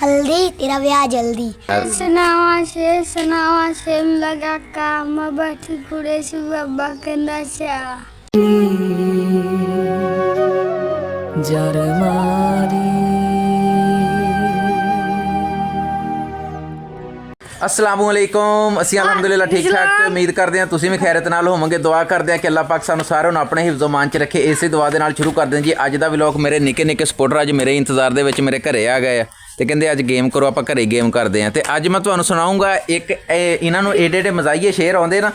हल्दी तेरा ब्याह जल्दी। सनावा से लगा काम बैठी घूरे से बाबा के नशा। अस्सलामुअलैकुम। ਅਸੀਂ ਅਲਹਮਦੁਲਿਲਾ ਠੀਕ ਠਾਕ ਤੇ ਉਮੀਦ ਕਰਦੇ ਹਾਂ ਤੁਸੀਂ ਵੀ ਖੈਰਤ ਨਾਲ ਹੋਵੋਗੇ। ਦੁਆ ਕਰਦੇ ਹਾਂ ਕਿ ਅੱਲਾਹ ਪਾਕ ਸਾਨੂੰ ਸਾਰਿਆਂ ਨੂੰ ਆਪਣੇ ਹਿਫਜ਼ੋ ਮਾਨ 'ਚ ਰੱਖੇ। ਇਸੇ ਦੁਆ ਦੇ ਨਾਲ ਸ਼ੁਰੂ ਕਰਦੇ ਹਾਂ ਜੀ ਅੱਜ ਦਾ ਵਲੌਗ। ਮੇਰੇ ਨਿੱਕੇ ਨਿੱਕੇ ਸਪੋਰਟਰ ਅੱਜ ਮੇਰੇ ਇੰਤਜ਼ਾਰ ਦੇ ਵਿੱਚ ਮੇਰੇ ਘਰੇ ਆ ਗਏ ਆ ਤੇ ਕਹਿੰਦੇ ਅੱਜ ਗੇਮ ਕਰੋ, ਆਪਾਂ ਘਰੇ ਗੇਮ ਕਰਦੇ ਹਾਂ। ਤੇ ਅੱਜ ਮੈਂ ਤੁਹਾਨੂੰ ਸੁਣਾਉਂਗਾ ਇੱਕ ਇਹਨਾਂ ਨੂੰ ਏਡੇ ਏਡੇ ਮਜ਼ਾਈਏ ਸ਼ੇਰ ਆਉਂਦੇ ਨਾ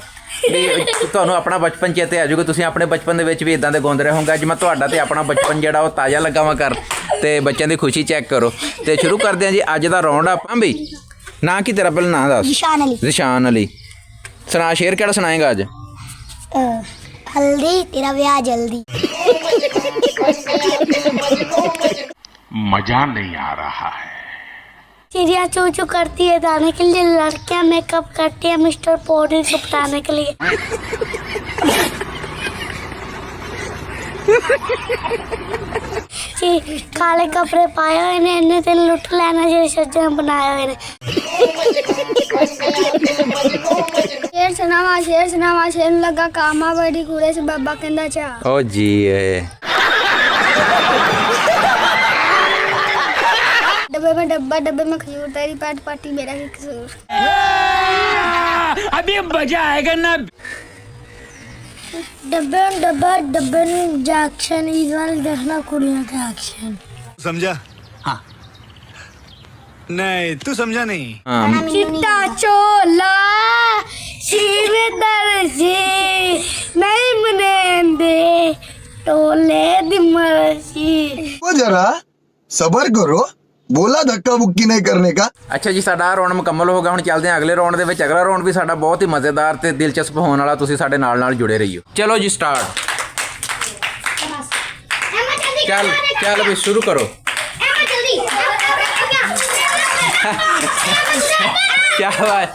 ਵੀ ਤੁਹਾਨੂੰ ਆਪਣਾ ਬਚਪਨ ਚੇਤੇ ਆ ਜਾਊਗਾ। ਤੁਸੀਂ ਆਪਣੇ ਬਚਪਨ ਦੇ ਵਿੱਚ ਵੀ ਇਦਾਂ ਦੇ ਗਾਉਂਦੇ ਰਹੇ ਹੋਗੇ। ਅੱਜ ਮੈਂ ਤੁਹਾਡਾ ਤੇ ਆਪਣਾ ਬਚਪਨ ਜਿਹੜਾ ਉਹ ਤਾਜ਼ਾ ਲਗਾਵਾਂ ਕਰ ਤੇ ਬੱਚਿਆਂ ਦੀ ਖੁਸ਼ੀ ਚੈੱਕ ਕਰੋ। ਤੇ ਸ਼ੁਰੂ ਕਰਦੇ ਹਾਂ ਜੀ ਅੱਜ ਦਾ ਰਾਉਂਡ ਆਪਾਂ ਬਈ। ना की तेरा पहले ना दस। जिशान अली सुना शेर केड़ा सुनाएगा आज? हल्दी तेरा ब्याह जल्दी। मजा नहीं आ रहा है। चिड़िया चू चू करती है दाने के लिए, लड़कियां मेकअप करती है मिस्टर पौधे को पटाने के लिए। काले कपड़े पाए हुए ने इन्हें ते लुट लेना जो सज्जन बनाए हुए ने। शेर सुनावा शेर लगा कामा बड़ी कूड़े से बाबा कहंदा चा। ओ जी डब्बे में डब्बा, डब्बे में खजूर, तेरी पैट पाटी मेरा ही कसूर। अभी मजा आएगा ना। डब्बे में डब्बा, डब्बे में जैक्शन, इस वाले देखना कुड़ियों का एक्शन। समझा? हाँ। नहीं तू समझा नहीं। चिट्टा चोला शीर दर्जी नहीं मनेंदे टोले दिमरसी। वो जरा सबर करो, बोला धक्का बुक्की नहीं करने का। अच्छा जी साडा राउंड मुकम्मल हो गया। ਹੁਣ ਚੱਲਦੇ ਹਾਂ ਅਗਲੇ ਰਾਉਂਡ ਦੇ ਵਿੱਚ। ਅਗਲਾ ਰਾਉਂਡ ਵੀ ਸਾਡਾ ਬਹੁਤ ਹੀ ਮਜ਼ੇਦਾਰ ਤੇ ਦਿਲਚਸਪ ਹੋਣ ਵਾਲਾ। ਤੁਸੀਂ ਸਾਡੇ ਨਾਲ ਜੁੜੇ ਰਹੀਓ। ਚਲੋ ਜੀ ਸਟਾਰਟ। ਚੱਲ ਵੀ ਸ਼ੁਰੂ ਕਰੋ। क्या बात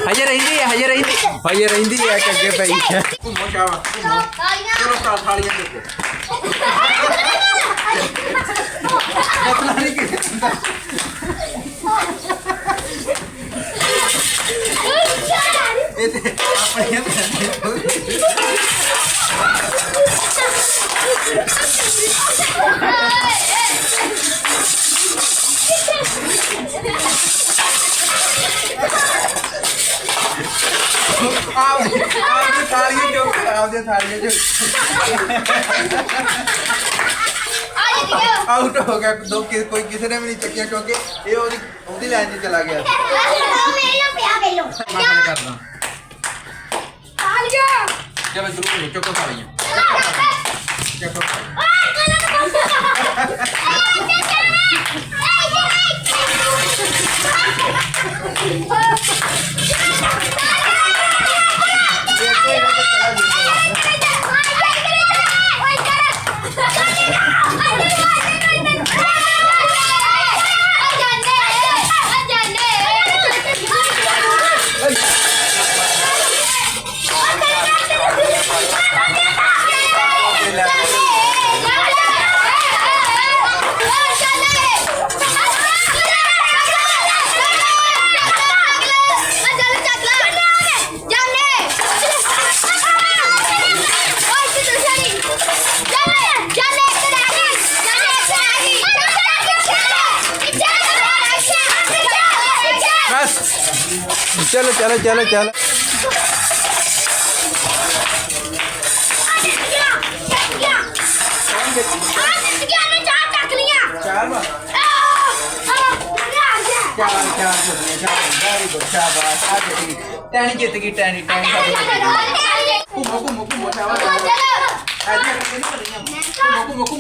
हजे रही है कगे भाई। आउट हो गया। दो कोई किसी ने भी नहीं चकिया क्योंकि ये ओदी लाइन में चला गया। चलो शुरू करो। चको सालियां चलो चलो चलो चलो। टैनी जित गई। टैनी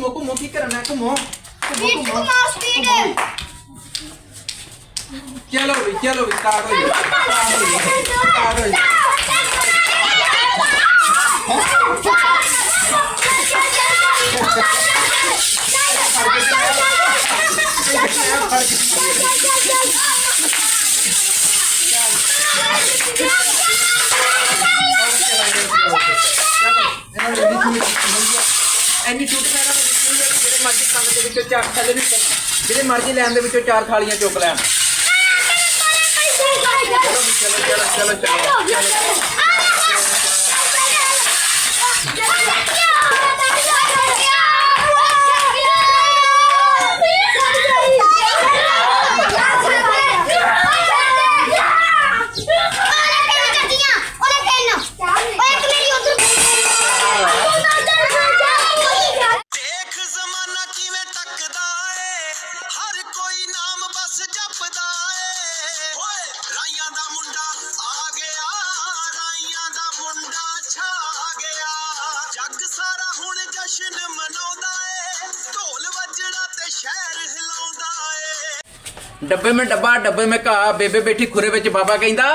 घूमो की करना घूमो। चलो भी स्टार्ट हो जाए। ਇੰਨੀ ਛੂਟ ਮੈਡਮ ਨੇ ਦਿੱਤੀ ਹੋਈ ਹੈ ਕਿ ਜਿਹੜੇ ਮਰਜ਼ੀ ਖਾਣ ਦੇ ਵਿੱਚੋਂ ਚਾਰ ਥੱਲੇ ਨਹੀਂ ਕਰਨਾ, ਜਿਹੜੇ ਮਰਜ਼ੀ ਲੈਣ ਦੇ ਵਿੱਚੋਂ 4 ਥਾਲੀਆਂ ਚੁੱਕ ਲੈਣ। ਚਲੋ ਵੀ ਚਲੋ ਚਲੋ ਚਲੋ ਚਲੋ। ਦੇਖ ਜ਼ਮਾਨਾ ਕਿਵੇਂ ਟੱਕਦਾ ਏ, ਹਰ ਕੋਈ ਨਾਮ ਬਸ ਜਪਦਾ ਏ। ਓਏ ਰਾਈਆਂ ਦਾ ਮੁੰਡਾ ਆ ਗਿਆ, ਰਾਈਆਂ ਦਾ ਮੁੰਡਾ ਛਾ ਗਿਆ। ਜੱਗ ਸਾਰਾ ਹੁਣ ਜਸ਼ਨ ਮਨਾਉਂਦਾ ਏ, ਢੋਲ ਵੱਜਣਾ ਤੇ ਸ਼ਹਿਰ ਹਿਲਾਉਂਦਾ ਏ। ਡੱਬੇ ਮੈਂ ਡੱਬਾ, ਡੱਬੇ ਮੈਂ ਘਾ, ਬੇਬੇ ਬੈਠੀ ਖੁਰੇ ਵਿੱਚ ਬਾਬਾ ਕਹਿੰਦਾ